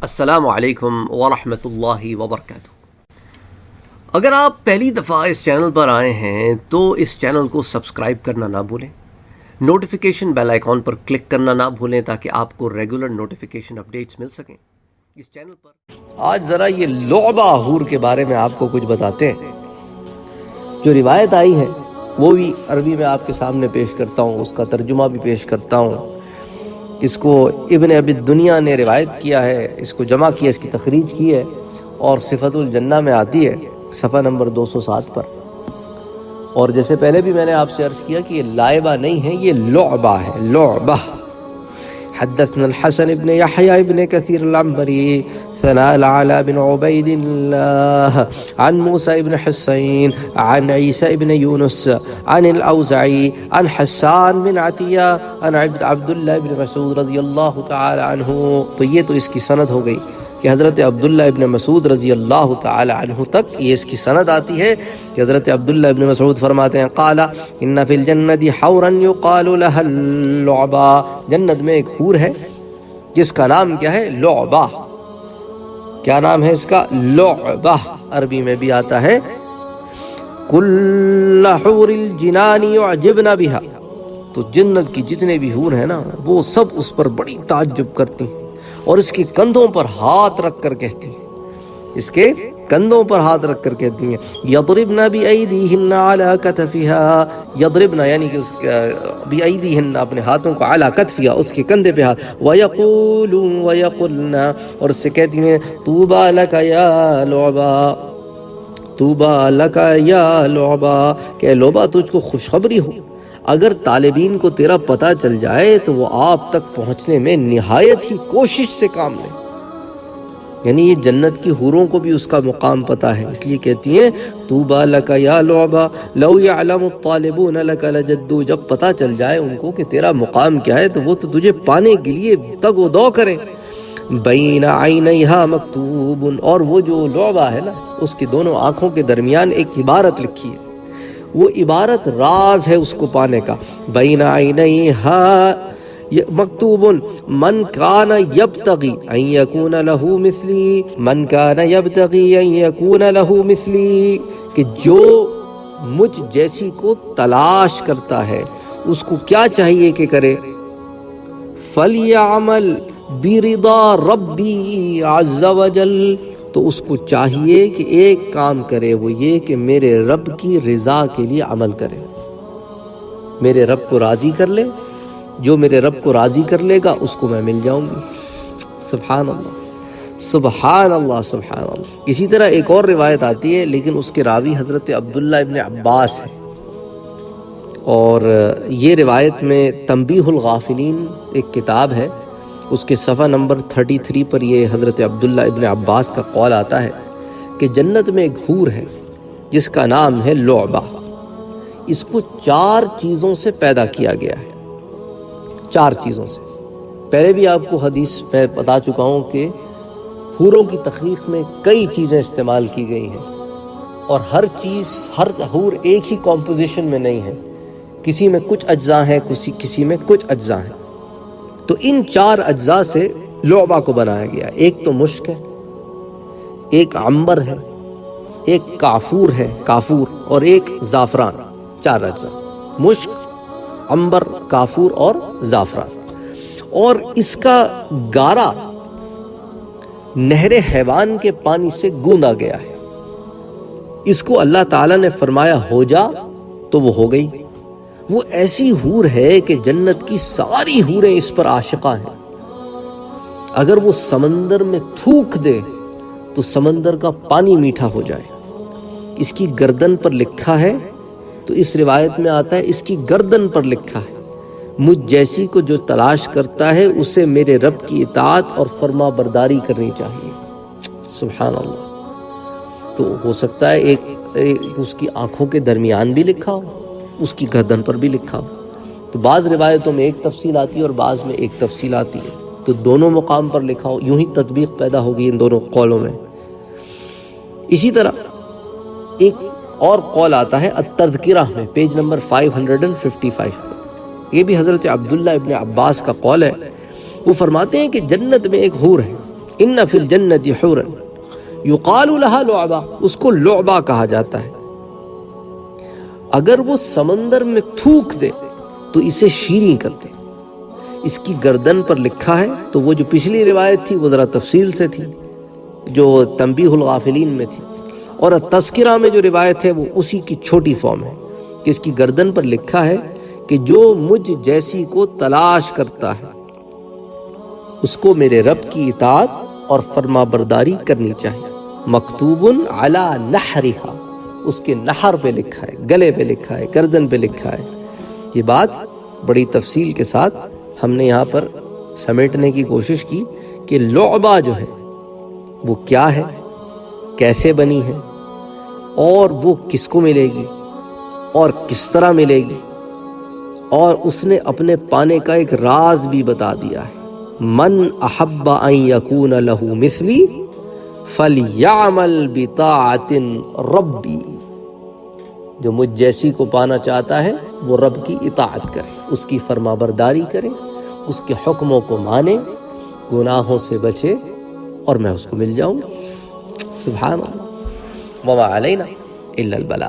السلام علیکم ورحمۃ اللہ وبرکاتہ۔ اگر آپ پہلی دفعہ اس چینل پر آئے ہیں تو اس چینل کو سبسکرائب کرنا نہ بھولیں، نوٹیفیکیشن بیل آئیکن پر کلک کرنا نہ بھولیں تاکہ آپ کو ریگولر نوٹیفیکیشن اپڈیٹس مل سکیں اس چینل پر۔ آج ذرا یہ لعبہ حور کے بارے میں آپ کو کچھ بتاتے ہیں۔ جو روایت آئی ہے وہ بھی عربی میں آپ کے سامنے پیش کرتا ہوں، اس کا ترجمہ بھی پیش کرتا ہوں۔ اس کو ابن ابی الدنیا نے روایت کیا ہے، اس کو جمع کیا، اس کی تخریج کی ہے، اور صفت الجنہ میں آتی ہے صفحہ نمبر 207 پر۔ اور جیسے پہلے بھی میں نے آپ سے عرض کیا کہ یہ لائبہ نہیں ہے، یہ لعبہ ہے، لعبہ۔ حدثنا الحسن بن يحيى بن كثير العنبري ثناء العلا بن عبيد الله عن موسى بن حسين عن عيسى بن يونس عن الأوزعي عن حسان بن عطية عن عبد الله بن مسعود رضی اللہ تعالی عنہ۔ تو یہ تو اس کی سند ہو گئی کہ حضرت عبداللہ ابن مسعود رضی اللہ تعالی عنہ تک یہ اس کی سند آتی ہے کہ حضرت عبداللہ ابن مسعود فرماتے ہیں قال ان فی الجنت حورا یقال لها اللعبہ، جنت میں ایک حور ہے جس کا نام کیا ہے؟ لعبہ۔ کیا نام ہے اس کا؟ لعبہ۔ عربی میں بھی آتا ہے کل حور الجنان یعجبن بها، تو جنت کی جتنے بھی حور ہیں نا وہ سب اس پر بڑی تعجب کرتی ہیں اور اس کے کندھوں پر ہاتھ رکھ کر کہتی ہیں، اس کے کندھوں پر ہاتھ رکھ کر کہتی ہیں یضربن بأیدیہن علی کتفہا، یضربن یعنی کہ اس بأیدیہن اپنے ہاتھوں کو علی کتفہا، اس کے کندھے پہ ہاتھ، ویقولون ویقلن، اور اس سے کہتی ہیں طوبی لک یا لعبہ، طوبی لک یا لعبہ، کہ لعبہ تجھ کو خوشخبری ہو، اگر طالبین کو تیرا پتہ چل جائے تو وہ آپ تک پہنچنے میں نہایت ہی کوشش سے کام لیں۔ یعنی یہ جنت کی حوروں کو بھی اس کا مقام پتہ ہے، اس لیے کہتی ہیں طوبی لک یا لعبہ لو یعلم الطالبون لک لجدوا، جب پتہ چل جائے ان کو کہ تیرا مقام کیا ہے تو وہ تو تجھے پانے کے لیے تگ و دو کریں۔ بین عینیہا مکتوب، اور وہ جو لعبہ ہے نا اس کی دونوں آنکھوں کے درمیان ایک عبارت لکھی ہے، وہ عبارت راز ہے اس کو پانے کا۔ بین عینیہا مکتوب من کان یبتغی ان یکون لہ مثلی، من کان یبتغی ان یکون لہ مثلی، کہ جو مجھ جیسی کو تلاش کرتا ہے اس کو کیا چاہیے کہ کرے؟ فلیعمل برضا ربی عز وجل، تو اس کو چاہیے کہ ایک کام کرے، وہ یہ کہ میرے رب کی رضا کے لیے عمل کرے، میرے رب کو راضی کر لے، جو میرے رب کو راضی کر لے گا اس کو میں مل جاؤں گی۔ سبحان اللہ سبحان اللہ سبحان اللہ۔ اسی طرح ایک اور روایت آتی ہے لیکن اس کے راوی حضرت عبداللہ ابن عباس ہے، اور یہ روایت میں تنبیہ الغافلین ایک کتاب ہے، اس کے صفحہ نمبر 33 پر یہ حضرت عبداللہ ابن عباس کا قول آتا ہے کہ جنت میں ایک حور ہے جس کا نام ہے لعبہ، اس کو 4 چیزوں سے پیدا کیا گیا ہے، 4 چیزوں سے۔ پہلے بھی آپ کو حدیث میں بتا چکا ہوں کہ حوروں کی تخلیق میں کئی چیزیں استعمال کی گئی ہیں، اور ہر چیز، ہر حور ایک ہی کمپوزیشن میں نہیں ہے، کسی میں کچھ اجزاء ہیں، کسی میں کچھ اجزاء ہیں۔ تو ان 4 اجزاء سے لعبہ کو بنایا گیا، ایک تو مشک ہے، ایک عنبر ہے، ایک کافور ہے، کافور، اور ایک زعفران۔ 4 اجزاء، مشک، عنبر، کافور اور زعفران۔ اور اس کا گارا نہر حیوان کے پانی سے گوندا گیا ہے، اس کو اللہ تعالیٰ نے فرمایا ہو جا تو وہ ہو گئی۔ وہ ایسی حور ہے کہ جنت کی ساری حوریں اس پر عاشقہ ہیں، اگر وہ سمندر میں تھوک دے تو سمندر کا پانی میٹھا ہو جائے۔ اس کی گردن پر لکھا ہے، تو اس روایت میں آتا ہے اس کی گردن پر لکھا ہے مجھ جیسی کو جو تلاش کرتا ہے اسے میرے رب کی اطاعت اور فرما برداری کرنی چاہیے۔ سبحان اللہ۔ تو ہو سکتا ہے ایک اس کی آنکھوں کے درمیان بھی لکھا ہو، اس کی گردن پر بھی لکھا ہو، تو بعض روایتوں میں ایک تفصیل آتی ہے اور بعض میں ایک تفصیل آتی ہے، تو دونوں مقام پر لکھا ہو، یوں ہی تطبیق پیدا ہوگی ان دونوں قولوں میں۔ اسی طرح ایک اور قول آتا ہے التذکرہ میں، پیج نمبر 555 میں، یہ بھی حضرت عبداللہ ابن عباس کا قول ہے۔ وہ فرماتے ہیں کہ جنت میں ایک حور ہے ان فی الجنت حورا یقال لها لعبہ، اس کو لعبہ کہا جاتا ہے. اگر وہ سمندر میں تھوک دے تو اسے شیریں کر دے. اس کی گردن پر لکھا ہے، تو وہ جو پچھلی روایت تھی وہ ذرا تفصیل سے تھی جو تنبیہ الغافلین میں تھی، اور تذکرہ میں جو روایت ہے وہ اسی کی چھوٹی فارم ہے کہ اس کی گردن پر لکھا ہے کہ جو مجھ جیسی کو تلاش کرتا ہے اس کو میرے رب کی اطاعت اور فرما برداری کرنی چاہیے. مکتوب علی نحرہا، اس کے نحر پہ لکھا ہے، گلے پہ لکھا ہے، گردن پہ لکھا ہے. یہ بات بڑی تفصیل کے ساتھ ہم نے یہاں پر سمیٹنے کی کوشش کی کہ لعبہ جو ہے وہ کیا ہے، کیسے بنی ہے، اور وہ کس کو ملے گی اور کس طرح ملے گی، اور اس نے اپنے پانے کا ایک راز بھی بتا دیا ہے. من احب ان یکون له مثلی فلیعمل بطاعت ربی، جو مجھ جیسی کو پانا چاہتا ہے وہ رب کی اطاعت کرے، اس کی فرما برداری کرے، اس کے حکموں کو مانے، گناہوں سے بچے، اور میں اس کو مل جاؤں. سبحان اللہ. وما علینا الا البلاغ.